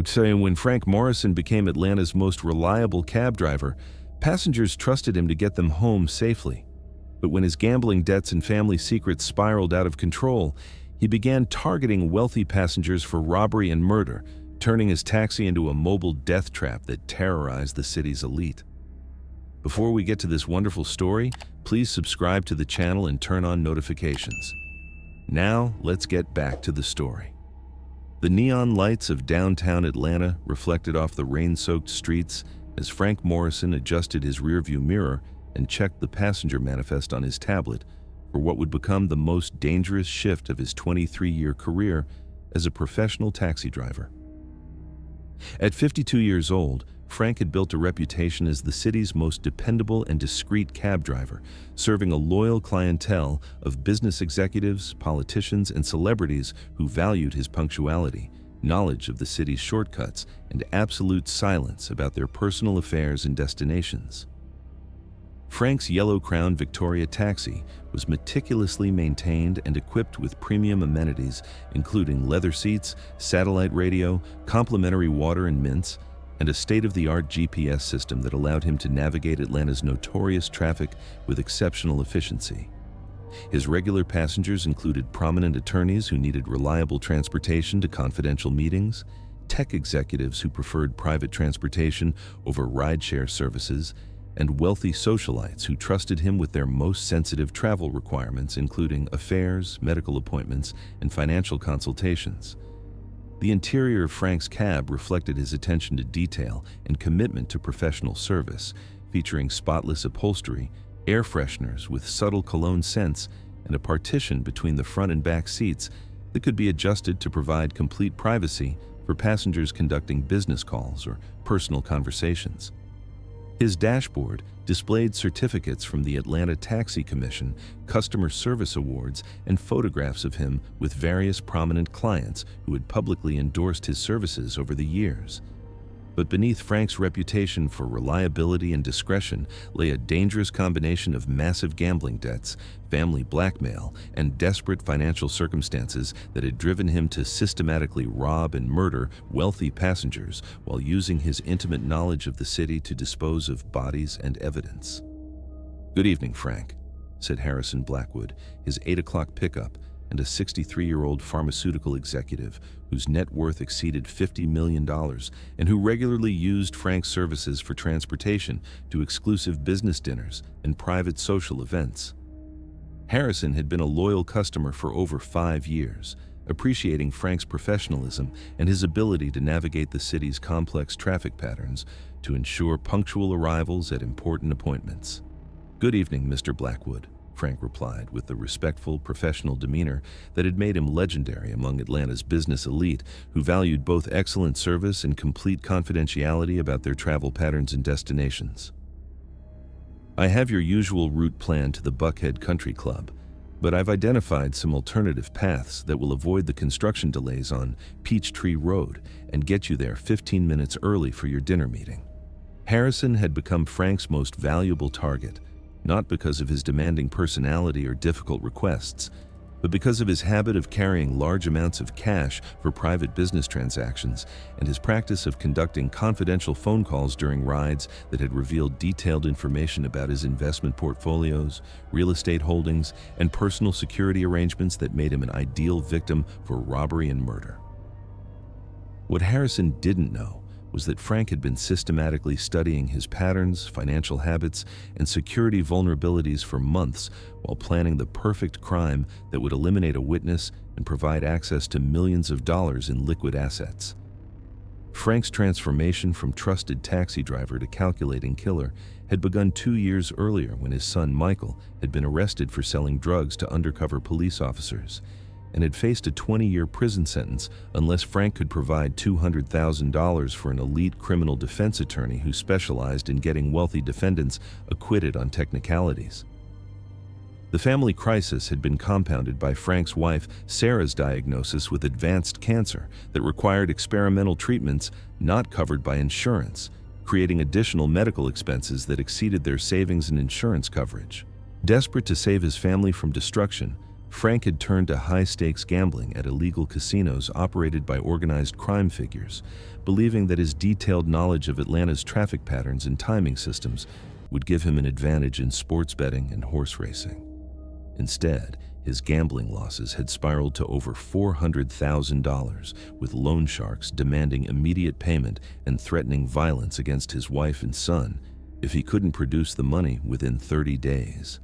So when Frank Morrison became Atlanta's most reliable cab driver, passengers trusted him to get them home safely. But when his gambling debts and family secrets spiraled out of control, he began targeting wealthy passengers for robbery and murder, turning his taxi into a mobile death trap that terrorized the city's elite. Before we get to this wonderful story, please subscribe to the channel and turn on notifications. Now, let's get back to the story. The neon lights of downtown Atlanta reflected off the rain-soaked streets as Frank Morrison adjusted his rearview mirror and checked the passenger manifest on his tablet for what would become the most dangerous shift of his 23-year career as a professional taxi driver. At 52 years old, Frank had built a reputation as the city's most dependable and discreet cab driver, serving a loyal clientele of business executives, politicians, and celebrities who valued his punctuality, knowledge of the city's shortcuts, and absolute silence about their personal affairs and destinations. Frank's yellow Crown Victoria taxi was meticulously maintained and equipped with premium amenities, including leather seats, satellite radio, complimentary water and mints, and a state-of-the-art GPS system that allowed him to navigate Atlanta's notorious traffic with exceptional efficiency. His regular passengers included prominent attorneys who needed reliable transportation to confidential meetings, tech executives who preferred private transportation over rideshare services, and wealthy socialites who trusted him with their most sensitive travel requirements, including affairs, medical appointments, and financial consultations. The interior of Frank's cab reflected his attention to detail and commitment to professional service, featuring spotless upholstery, air fresheners with subtle cologne scents, and a partition between the front and back seats that could be adjusted to provide complete privacy for passengers conducting business calls or personal conversations. His dashboard displayed certificates from the Atlanta Taxi Commission, customer service awards, and photographs of him with various prominent clients who had publicly endorsed his services over the years. But beneath Frank's reputation for reliability and discretion lay a dangerous combination of massive gambling debts, family blackmail, and desperate financial circumstances that had driven him to systematically rob and murder wealthy passengers while using his intimate knowledge of the city to dispose of bodies and evidence. "Good evening, Frank," said Harrison Blackwood, his 8 o'clock pickup, and a 63-year-old pharmaceutical executive whose net worth exceeded $50 million and who regularly used Frank's services for transportation to exclusive business dinners and private social events. Harrison had been a loyal customer for over 5 years, appreciating Frank's professionalism and his ability to navigate the city's complex traffic patterns to ensure punctual arrivals at important appointments. "Good evening, Mr. Blackwood," Frank replied with the respectful, professional demeanor that had made him legendary among Atlanta's business elite, who valued both excellent service and complete confidentiality about their travel patterns and destinations. "I have your usual route planned to the Buckhead Country Club, but I've identified some alternative paths that will avoid the construction delays on Peachtree Road and get you there 15 minutes early for your dinner meeting." Harrison had become Frank's most valuable target, not because of his demanding personality or difficult requests, but because of his habit of carrying large amounts of cash for private business transactions and his practice of conducting confidential phone calls during rides that had revealed detailed information about his investment portfolios, real estate holdings, and personal security arrangements that made him an ideal victim for robbery and murder. What Harrison didn't know was that Frank had been systematically studying his patterns, financial habits, and security vulnerabilities for months while planning the perfect crime that would eliminate a witness and provide access to millions of dollars in liquid assets. Frank's transformation from trusted taxi driver to calculating killer had begun 2 years earlier when his son Michael had been arrested for selling drugs to undercover police officers and had faced a 20-year prison sentence unless Frank could provide $200,000 for an elite criminal defense attorney who specialized in getting wealthy defendants acquitted on technicalities. The family crisis had been compounded by Frank's wife Sarah's diagnosis with advanced cancer that required experimental treatments not covered by insurance, creating additional medical expenses that exceeded their savings and insurance coverage. Desperate to save his family from destruction, Frank had turned to high-stakes gambling at illegal casinos operated by organized crime figures, believing that his detailed knowledge of Atlanta's traffic patterns and timing systems would give him an advantage in sports betting and horse racing. Instead, his gambling losses had spiraled to over $400,000, with loan sharks demanding immediate payment and threatening violence against his wife and son if he couldn't produce the money within 30 days.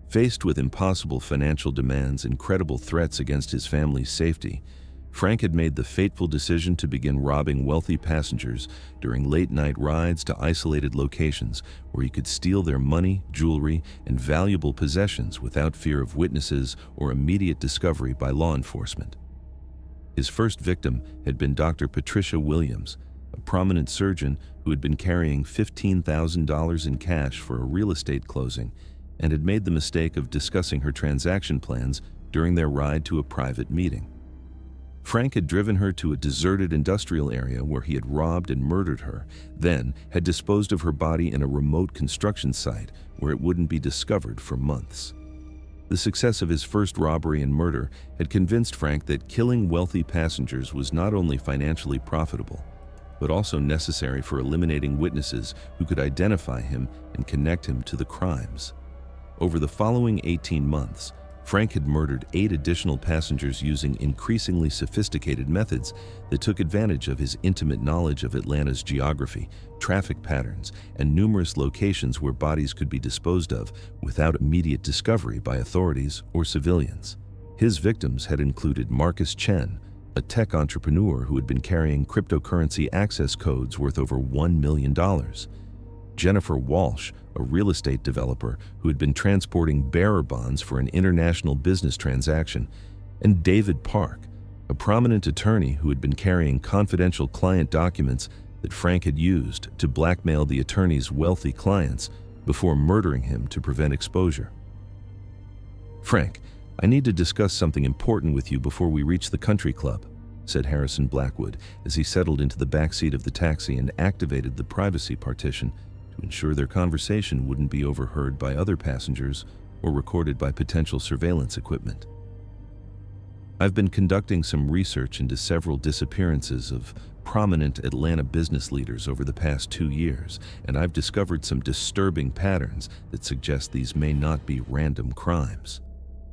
Faced with impossible financial demands and credible threats against his family's safety, Frank had made the fateful decision to begin robbing wealthy passengers during late-night rides to isolated locations where he could steal their money, jewelry, and valuable possessions without fear of witnesses or immediate discovery by law enforcement. His first victim had been Dr. Patricia Williams, a prominent surgeon who had been carrying $15,000 in cash for a real estate closing and had made the mistake of discussing her transaction plans during their ride to a private meeting. Frank had driven her to a deserted industrial area where he had robbed and murdered her, then had disposed of her body in a remote construction site where it wouldn't be discovered for months. The success of his first robbery and murder had convinced Frank that killing wealthy passengers was not only financially profitable, but also necessary for eliminating witnesses who could identify him and connect him to the crimes. Over the following 18 months, Frank had murdered 8 additional passengers using increasingly sophisticated methods that took advantage of his intimate knowledge of Atlanta's geography, traffic patterns, and numerous locations where bodies could be disposed of without immediate discovery by authorities or civilians. His victims had included Marcus Chen, a tech entrepreneur who had been carrying cryptocurrency access codes worth over $1 million, Jennifer Walsh, a real estate developer who had been transporting bearer bonds for an international business transaction, and David Park, a prominent attorney who had been carrying confidential client documents that Frank had used to blackmail the attorney's wealthy clients before murdering him to prevent exposure. "Frank, I need to discuss something important with you before we reach the country club," said Harrison Blackwood as he settled into the back seat of the taxi and activated the privacy partition to ensure their conversation wouldn't be overheard by other passengers or recorded by potential surveillance equipment. "I've been conducting some research into several disappearances of prominent Atlanta business leaders over the past 2 years, and I've discovered some disturbing patterns that suggest these may not be random crimes."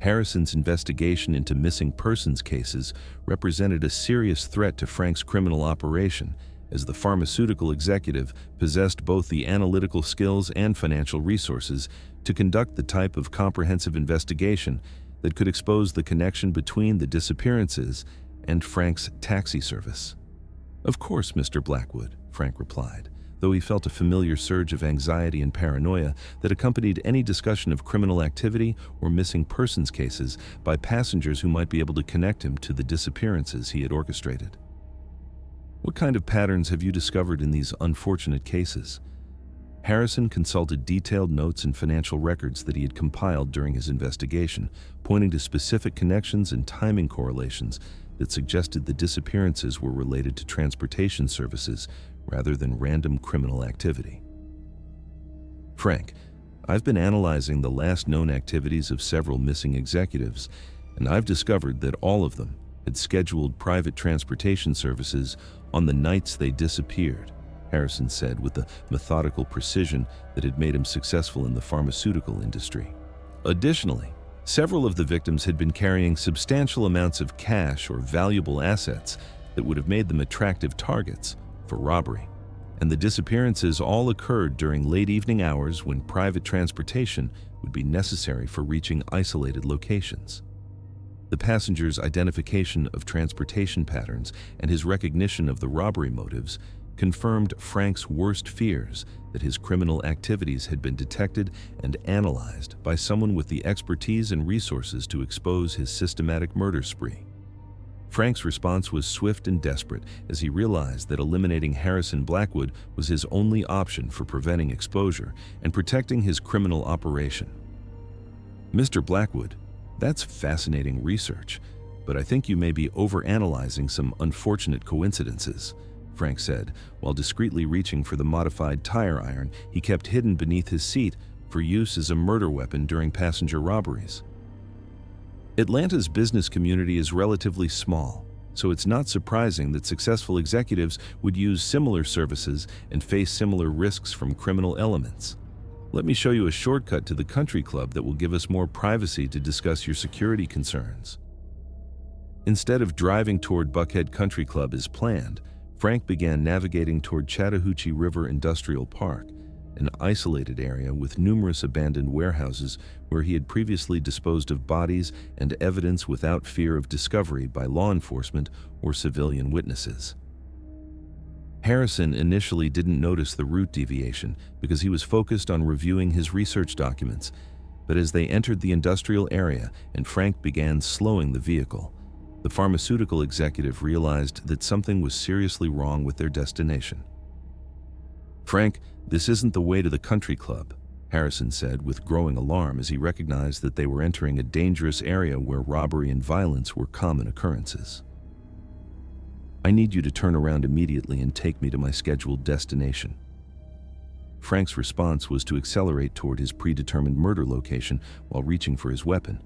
Harrison's investigation into missing persons cases represented a serious threat to Frank's criminal operation, as the pharmaceutical executive possessed both the analytical skills and financial resources to conduct the type of comprehensive investigation that could expose the connection between the disappearances and Frank's taxi service. "Of course, Mr. Blackwood," Frank replied, though he felt a familiar surge of anxiety and paranoia that accompanied any discussion of criminal activity or missing persons cases by passengers who might be able to connect him to the disappearances he had orchestrated. "What kind of patterns have you discovered in these unfortunate cases?" Harrison consulted detailed notes and financial records that he had compiled during his investigation, pointing to specific connections and timing correlations that suggested the disappearances were related to transportation services rather than random criminal activity. "Frank, I've been analyzing the last known activities of several missing executives, and I've discovered that all of them had scheduled private transportation services on the nights they disappeared," Harrison said with the methodical precision that had made him successful in the pharmaceutical industry. "Additionally, several of the victims had been carrying substantial amounts of cash or valuable assets that would have made them attractive targets for robbery, and the disappearances all occurred during late evening hours when private transportation would be necessary for reaching isolated locations. The passenger's identification of transportation patterns and his recognition of the robbery motives confirmed Frank's worst fears that his criminal activities had been detected and analyzed by someone with the expertise and resources to expose his systematic murder spree. Frank's response was swift and desperate as he realized that eliminating Harrison Blackwood was his only option for preventing exposure and protecting his criminal operation. "Mr. Blackwood, that's fascinating research, but I think you may be overanalyzing some unfortunate coincidences," Frank said, while discreetly reaching for the modified tire iron he kept hidden beneath his seat for use as a murder weapon during passenger robberies. Atlanta's business community is relatively small, so it's not surprising that successful executives would use similar services and face similar risks from criminal elements. Let me show you a shortcut to the country club that will give us more privacy to discuss your security concerns. Instead of driving toward Buckhead Country Club as planned, Frank began navigating toward Chattahoochee River Industrial Park, an isolated area with numerous abandoned warehouses where he had previously disposed of bodies and evidence without fear of discovery by law enforcement or civilian witnesses. Harrison initially didn't notice the route deviation because he was focused on reviewing his research documents, but as they entered the industrial area and Frank began slowing the vehicle, the pharmaceutical executive realized that something was seriously wrong with their destination. "Frank, this isn't the way to the country club," Harrison said with growing alarm as he recognized that they were entering a dangerous area where robbery and violence were common occurrences. "I need you to turn around immediately and take me to my scheduled destination." Frank's response was to accelerate toward his predetermined murder location while reaching for his weapon,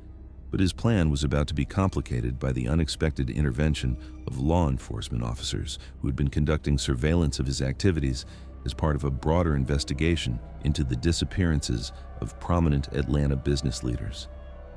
but his plan was about to be complicated by the unexpected intervention of law enforcement officers who had been conducting surveillance of his activities as part of a broader investigation into the disappearances of prominent Atlanta business leaders.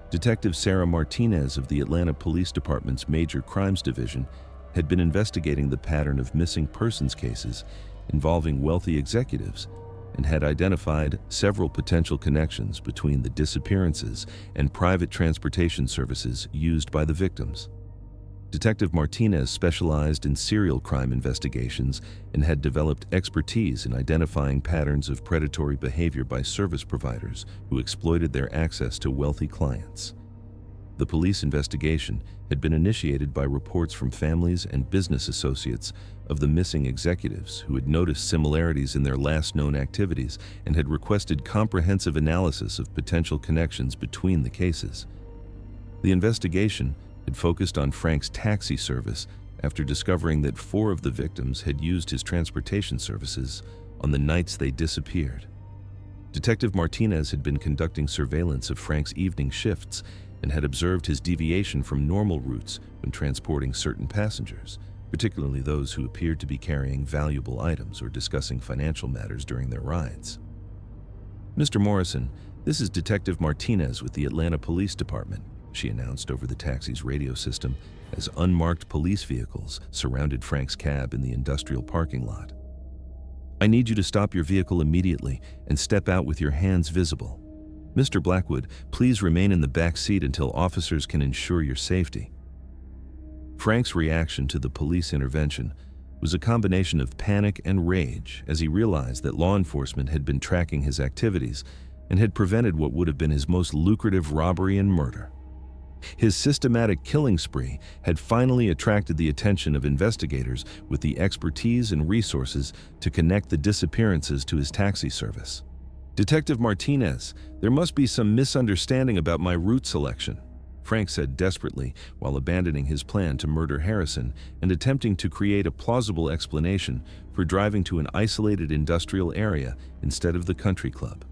Detective Sarah Martinez of the Atlanta Police Department's Major Crimes Division had been investigating the pattern of missing persons cases involving wealthy executives and had identified several potential connections between the disappearances and private transportation services used by the victims. Detective Martinez specialized in serial crime investigations and had developed expertise in identifying patterns of predatory behavior by service providers who exploited their access to wealthy clients. The police investigation had been initiated by reports from families and business associates of the missing executives who had noticed similarities in their last known activities and had requested comprehensive analysis of potential connections between the cases. The investigation had focused on Frank's taxi service after discovering that 4 of the victims had used his transportation services on the nights they disappeared. Detective Martinez had been conducting surveillance of Frank's evening shifts and had observed his deviation from normal routes when transporting certain passengers, particularly those who appeared to be carrying valuable items or discussing financial matters during their rides. "Mr. Morrison, this is Detective Martinez with the Atlanta Police Department," she announced over the taxi's radio system as unmarked police vehicles surrounded Frank's cab in the industrial parking lot. "I need you to stop your vehicle immediately and step out with your hands visible. Mr. Blackwood, please remain in the back seat until officers can ensure your safety." Frank's reaction to the police intervention was a combination of panic and rage as he realized that law enforcement had been tracking his activities and had prevented what would have been his most lucrative robbery and murder. His systematic killing spree had finally attracted the attention of investigators with the expertise and resources to connect the disappearances to his taxi service. "Detective Martinez, there must be some misunderstanding about my route selection," Frank said desperately while abandoning his plan to murder Harrison and attempting to create a plausible explanation for driving to an isolated industrial area instead of the country club.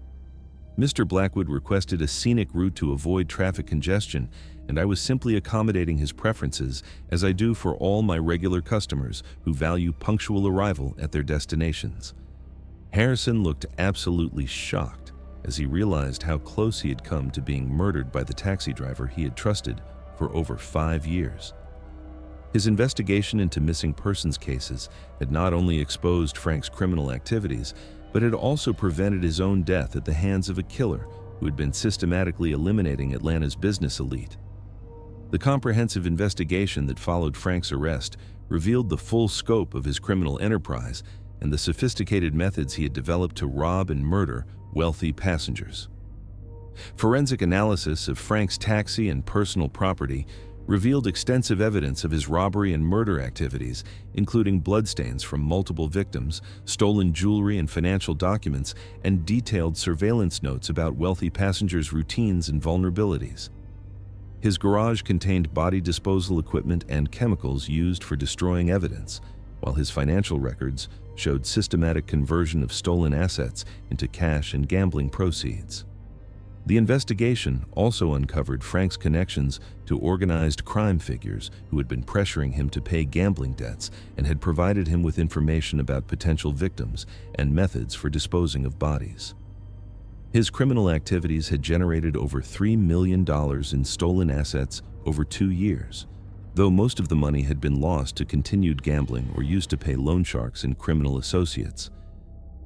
"Mr. Blackwood requested a scenic route to avoid traffic congestion, and I was simply accommodating his preferences as I do for all my regular customers who value punctual arrival at their destinations." Harrison looked absolutely shocked as he realized how close he had come to being murdered by the taxi driver he had trusted for over 5 years. His investigation into missing persons cases had not only exposed Frank's criminal activities, but had also prevented his own death at the hands of a killer who had been systematically eliminating Atlanta's business elite. The comprehensive investigation that followed Frank's arrest revealed the full scope of his criminal enterprise and the sophisticated methods he had developed to rob and murder wealthy passengers. Forensic analysis of Frank's taxi and personal property revealed extensive evidence of his robbery and murder activities, including bloodstains from multiple victims, stolen jewelry and financial documents, and detailed surveillance notes about wealthy passengers' routines and vulnerabilities. His garage contained body disposal equipment and chemicals used for destroying evidence, while his financial records showed systematic conversion of stolen assets into cash and gambling proceeds. The investigation also uncovered Frank's connections to organized crime figures who had been pressuring him to pay gambling debts and had provided him with information about potential victims and methods for disposing of bodies. His criminal activities had generated over $3 million in stolen assets over 2 years, though most of the money had been lost to continued gambling or used to pay loan sharks and criminal associates.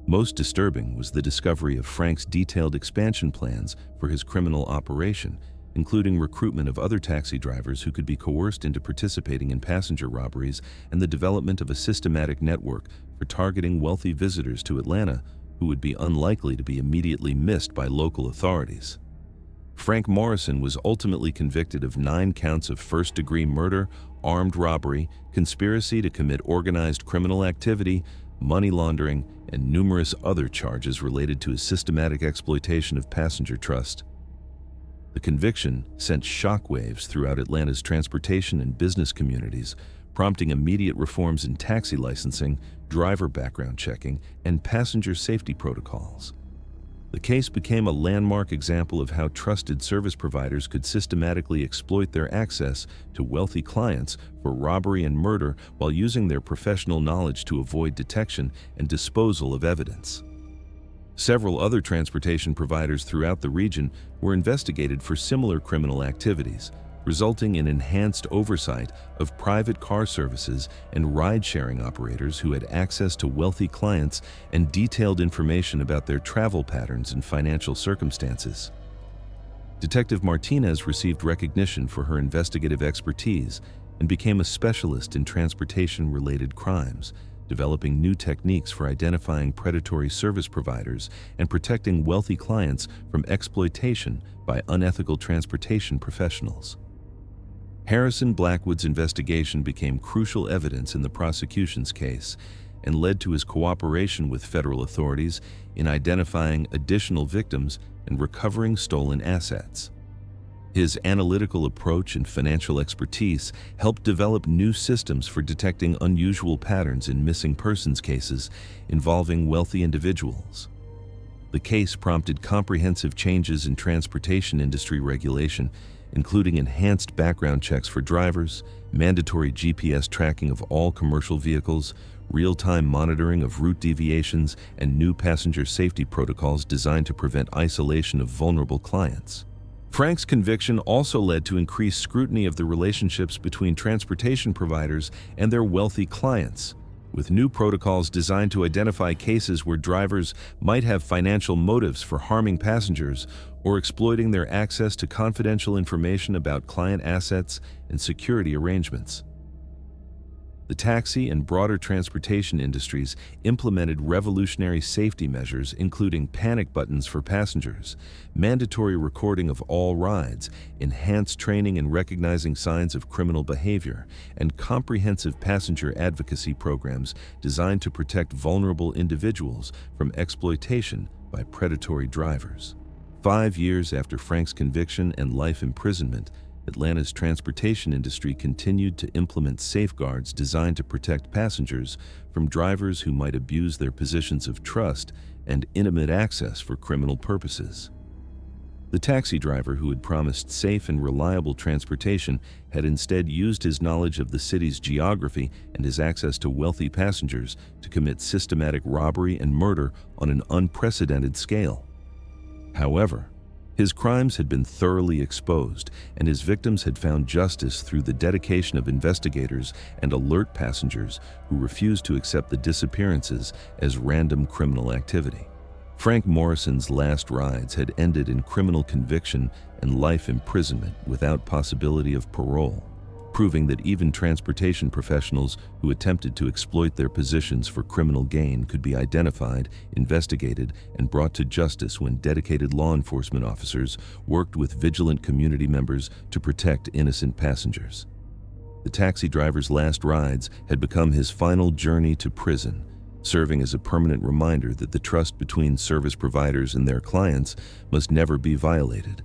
Most disturbing was the discovery of Frank's detailed expansion plans for his criminal operation, including recruitment of other taxi drivers who could be coerced into participating in passenger robberies and the development of a systematic network for targeting wealthy visitors to Atlanta who would be unlikely to be immediately missed by local authorities. Frank Morrison was ultimately convicted of 9 counts of first-degree murder, armed robbery, conspiracy to commit organized criminal activity, money laundering, and numerous other charges related to his systematic exploitation of passenger trust. The conviction sent shockwaves throughout Atlanta's transportation and business communities, prompting immediate reforms in taxi licensing, driver background checking, and passenger safety protocols. The case became a landmark example of how trusted service providers could systematically exploit their access to wealthy clients for robbery and murder while using their professional knowledge to avoid detection and disposal of evidence. Several other transportation providers throughout the region were investigated for similar criminal activities, resulting in enhanced oversight of private car services and ride-sharing operators who had access to wealthy clients and detailed information about their travel patterns and financial circumstances. Detective Martinez received recognition for her investigative expertise and became a specialist in transportation-related crimes, developing new techniques for identifying predatory service providers and protecting wealthy clients from exploitation by unethical transportation professionals. Harrison Blackwood's investigation became crucial evidence in the prosecution's case and led to his cooperation with federal authorities in identifying additional victims and recovering stolen assets. His analytical approach and financial expertise helped develop new systems for detecting unusual patterns in missing persons cases involving wealthy individuals. The case prompted comprehensive changes in transportation industry regulation, including enhanced background checks for drivers, mandatory GPS tracking of all commercial vehicles, real-time monitoring of route deviations, and new passenger safety protocols designed to prevent isolation of vulnerable clients. Frank's conviction also led to increased scrutiny of the relationships between transportation providers and their wealthy clients, with new protocols designed to identify cases where drivers might have financial motives for harming passengers or exploiting their access to confidential information about client assets and security arrangements. The taxi and broader transportation industries implemented revolutionary safety measures, including panic buttons for passengers, mandatory recording of all rides, enhanced training in recognizing signs of criminal behavior, and comprehensive passenger advocacy programs designed to protect vulnerable individuals from exploitation by predatory drivers. 5 years after Frank's conviction and life imprisonment, Atlanta's transportation industry continued to implement safeguards designed to protect passengers from drivers who might abuse their positions of trust and intimate access for criminal purposes. The taxi driver who had promised safe and reliable transportation had instead used his knowledge of the city's geography and his access to wealthy passengers to commit systematic robbery and murder on an unprecedented scale. However, his crimes had been thoroughly exposed, and his victims had found justice through the dedication of investigators and alert passengers who refused to accept the disappearances as random criminal activity. Frank Morrison's last rides had ended in criminal conviction and life imprisonment without possibility of parole, proving that even transportation professionals who attempted to exploit their positions for criminal gain could be identified, investigated, and brought to justice when dedicated law enforcement officers worked with vigilant community members to protect innocent passengers. The taxi driver's last rides had become his final journey to prison, serving as a permanent reminder that the trust between service providers and their clients must never be violated,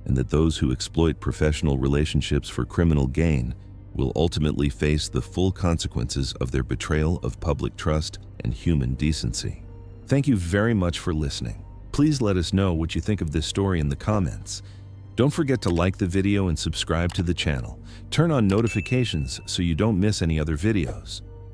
and that those who exploit professional relationships for criminal gain will ultimately face the full consequences of their betrayal of public trust and human decency. Thank you very much for listening. Please let us know what you think of this story in the comments. Don't forget to like the video and subscribe to the channel. Turn on notifications so you don't miss any other videos.